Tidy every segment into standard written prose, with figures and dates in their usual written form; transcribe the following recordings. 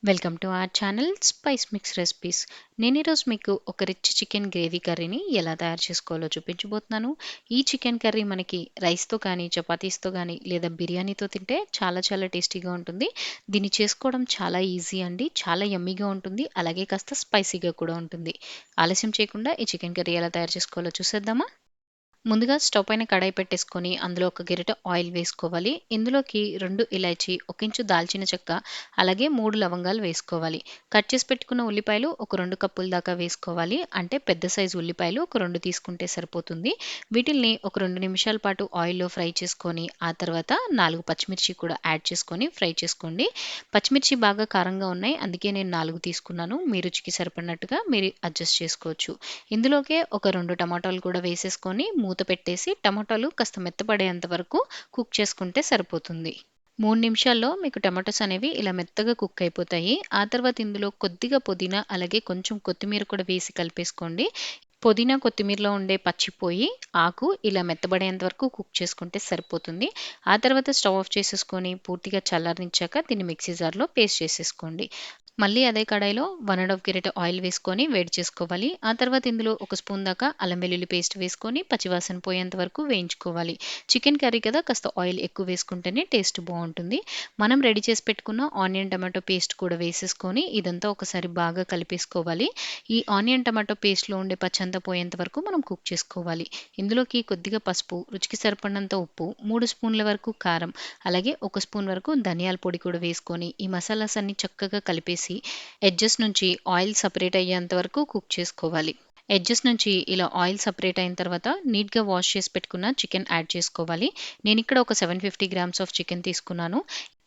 Welcome to our channel spice mix recipes. నేను ఈరోజు మీకు ఒక రిచ్ చికెన్ గ్రేవీ కర్రీని ఎలా తయారు చేసుకోవాలో చూపించబోతున్నాను. ఈ చికెన్ కర్రీ మనకి రైస్‌తో కానీ, చపాతీస్‌తో గానీ లేదా బిర్యానీతో తింటే చాలా చాలా టేస్టీగా ఉంటుంది. దీన్ని చేసుకోవడం చాలా ఈజీ అండి. చాలా యమ్మీగా ఉంటుంది. అలాగే కాస్త స్పైసీగా కూడా ఉంటుంది. ఆలస్యం చేయకుండా ఈ చికెన్ కర్రీ ఎలా తయారు చేసుకోవాలో చూసేద్దామా? ముందుగా స్టవ్ పైన కడాయి పెట్టేసుకొని అందులో ఒక గరిటె ఆయిల్ వేసుకోవాలి. ఇందులోకి 2 ఇలాచీ, 1 ఇంచు దాల్చిన చెక్క, అలాగే 3 లవంగాలు వేసుకోవాలి. కట్ చేసి పెట్టుకున్న ఉల్లిపాయలు ఒక 2 కప్పుల దాకా వేసుకోవాలి. అంటే పెద్ద సైజు ఉల్లిపాయలు ఒక 2 తీసుకుంటే సరిపోతుంది. వీటిల్ని ఒక 2 నిమిషాల పాటు ఆయిల్‌లో ఫ్రై చేసుకొని, ఆ తర్వాత 4 పచ్చిమిర్చి కూడా యాడ్ చేసుకొని ఫ్రై చేసుకోండి. పచ్చిమిర్చి బాగా కారంగా ఉన్నాయి. అందుకే నేను 4 తీసుకున్నాను. మీ రుచికి సరిపడినట్టుగా మీరు అడ్జస్ట్ చేసుకోవచ్చు. ఇందులోకే ఒక 2 టమాటాలు కూడా వేసేసుకొని మూత పెట్టేసి టమాటాలు కాస్త మెత్తపడేంత వరకు కుక్ చేసుకుంటే సరిపోతుంది. 3 నిమిషాల్లో మీకు టమాటోస్ అనేవి ఇలా మెత్తగా కుక్ అయిపోతాయి. ఆ తర్వాత ఇందులో కొద్దిగా పుదీనా అలాగే కొంచెం కొత్తిమీర కూడా వేసి కలిపేసుకోండి. పుదీనా, కొత్తిమీరలో ఉండే పచ్చిపోయి ఆకు ఇలా మెత్తబడేంత వరకు కుక్ చేసుకుంటే సరిపోతుంది. ఆ తర్వాత స్టవ్ ఆఫ్ చేసేసుకొని పూర్తిగా చల్లారనిచ్చాక దీన్ని మిక్సీ జార్‌లో పేస్ట్ చేసేసుకోండి. మళ్ళీ అదే కడాయిలో 1 ½ గరిటె ఆయిల్ వేసుకొని వేడి చేసుకోవాలి. ఆ తర్వాత ఇందులో ఒక స్పూన్ దాకా అల్లం వెల్లుల్లి పేస్ట్ వేసుకొని పచ్చివాసన పోయేంత వరకు వేయించుకోవాలి. చికెన్ కర్రీ కదా కాస్త ఆయిల్ ఎక్కువ వేసుకుంటేనే టేస్ట్ బావుంటుంది. మనం రెడీ చేసి పెట్టుకున్న ఆనియన్ టమాటో పేస్ట్ కూడా వేసేసుకొని ఇదంతా ఒకసారి బాగా కలిపేసుకోవాలి. ఈ ఆనియన్ టమాటో పేస్ట్‌లో ఉండే పచ్చంతా పోయేంత వరకు మనం కుక్ చేసుకోవాలి. ఇందులోకి కొద్దిగా పసుపు, రుచికి సరిపడినంత ఉప్పు, 3 స్పూన్ల వరకు కారం, అలాగే ఒక స్పూన్ వరకు ధనియాల పొడి కూడా వేసుకొని ఈ మసాలాస్ అన్నీ చక్కగా కలిపేసి ఎడ్జెస్ నుంచి ఆయిల్ సెపరేట్ అయ్యేంత వరకు కుక్ చేసుకోవాలి. ఎడ్జెస్ నుంచి ఇలా ఆయిల్ సెపరేట్ అయిన తర్వాత నీట్‌గా వాష్ చేసి పెట్టుకున్న చికెన్ యాడ్ చేసుకోవాలి. నేనిక్కడ ఒక 750 గ్రామ్స్ ఆఫ్ చికెన్ తీసుకున్నాను.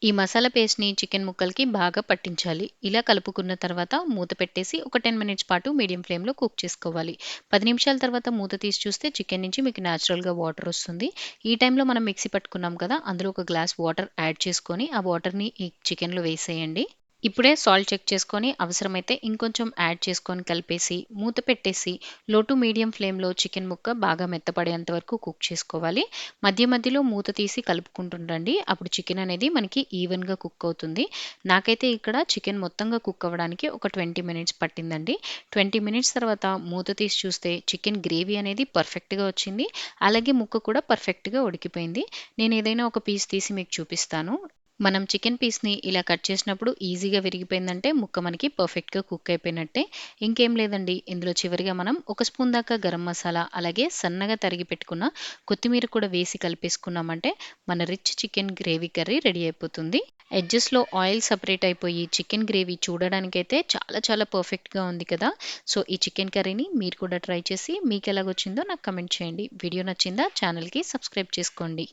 ఈ మసాలా పేస్ట్‌ని చికెన్ ముక్కలకి బాగా పట్టించాలి. ఇలా కలుపుకున్న తర్వాత మూత పెట్టేసి ఒక 10 మినిట్స్ పాటు మీడియం ఫ్లేమ్‌లో కుక్ చేసుకోవాలి. 10 నిమిషాల తర్వాత మూత తీసి చూస్తే చికెన్ నుంచి మీకు నేచురల్‌గా వాటర్ వస్తుంది. ఈ టైంలో మనం మిక్సీ పట్టుకున్నాం కదా! అందులో ఒక గ్లాస్ వాటర్ యాడ్ చేసుకొని ఆ వాటర్‌ని ఈ చికెన్‌లో వేసేయండి. ఇప్పుడే సాల్ట్ చెక్ చేసుకొని అవసరమైతే ఇంకొంచెం యాడ్ చేసుకొని కలిపేసి మూత పెట్టేసి లో టు మీడియం ఫ్లేమ్‌లో చికెన్ ముక్క బాగా మెత్తపడేంత వరకు కుక్ చేసుకోవాలి. మధ్య మధ్యలో మూత తీసి కలుపుకుంటుండండి. అప్పుడు చికెన్ అనేది మనకి ఈవెన్‌గా కుక్ అవుతుంది. నాకైతే ఇక్కడ చికెన్ మొత్తంగా కుక్ అవ్వడానికి ఒక 20 మినిట్స్ పట్టిందండి. 20 మినిట్స్ తర్వాత మూత తీసి చూస్తే చికెన్ గ్రేవీ అనేది పర్ఫెక్ట్‌గా వచ్చింది. అలాగే ముక్క కూడా పర్ఫెక్ట్‌గా ఉడికిపోయింది. నేను ఏదైనా ఒక పీస్ తీసి మీకు చూపిస్తాను. మనం చికెన్ పీస్‌ని ఇలా కట్ చేసినప్పుడు ఈజీగా విరిగిపోయిందంటే ముక్క మనకి పర్ఫెక్ట్‌గా కుక్ అయిపోయినట్టే. ఇంకేం లేదండి. ఇందులో చివరిగా మనం ఒక స్పూన్ దాకా గరం మసాలా, అలాగే సన్నగా తరిగి పెట్టుకున్న కొత్తిమీర కూడా వేసి కలిపేసుకున్నామంటే మన rich chicken gravy curry ready అయిపోతుంది. ఎడ్జెస్‌లో ఆయిల్ సెపరేట్ అయిపోయి చికెన్ గ్రేవీ చూడడానికైతే చాలా చాలా పర్ఫెక్ట్‌గా ఉంది కదా! సో, ఈ చికెన్ కర్రీని మీరు కూడా ట్రై చేసి మీకెలాగొచ్చిందో నాకు కామెంట్ చేయండి. వీడియో నచ్చిందా? ఛానల్‌కి సబ్స్క్రైబ్ చేసుకోండి.